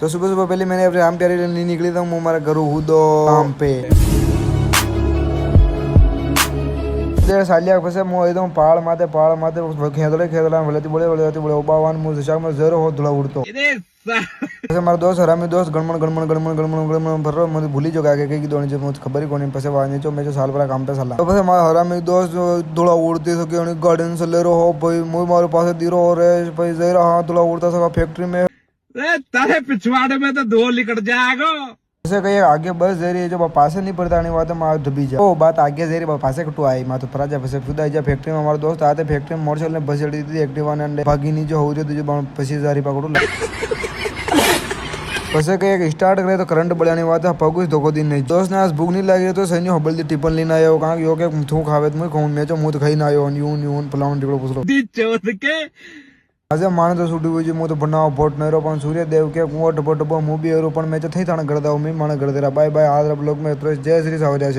तो सुबह सुबह पहले मैंने अपने आम प्यारी नहीं निकली था, मैं हमारे घर हूँ आम पे सालिया फसे मो एकदम पहाड़ माथे खेदड़े खेदड़ा भले बोले ओबावान मुझे शाक में जरो हो धुला उड़तो ऐसे मारा दोस्त हरामी दोस्त गणमण भर मुझे भूली जो आगे कई दोनी जो मुझे खबर ही कोनी पसे वाने जो मैं जो साल भरा काम पे साला तो पसे मारा हरामी दोस्त धुला उड़ती सके उन्हें गार्डन से ले रहो भाई मुझे मारे पास दीरो हो रहे भाई जरा हां धुला उड़ता सका फैक्ट्री में तारे पिछवाड़े में तो धो निकल जाएगा। ऐसे कहीं आगे बस दे रही है जो पासे नहीं पड़ता नहीं बात मार दबी जा वो बात आगे दे रही पासे कटू आई माँ तो पराजा फसे खुदा जा फैक्ट्री में हमारे दोस्त आते फैक्ट्री में मोटरसाइकिल ने बस चढ़ी थी एक्टिवा ने भागी नहीं जो हो रही थी जो 25,000 पकड़ू पसे कहीं स्टार्ट करे तो करंट बढ़ाने बात है पगुस धोखो दिन नहीं दोस्त ने आज भूख नहीं लगी तो सही हबल दी टिफिन लेना आयो कहाँ यो के थूक खावे तुम्हें कहूँ मैं जो मुँह तो खाई ना आयो यून पलावन टिकड़ो पूछ लो આજે માણે તો છૂટી હોય છે હું તો બનાવો ભોટ નરો પણ સૂર્યદેવ કે કુંવર ટપો ટપો હું બી એરો પણ મેં તો થઈ થાણે ગળદાવ મેં માણે ગળદેરા બાય બાય આદરા બ્લોગ મેં જય શ્રી સાવરિયા છે।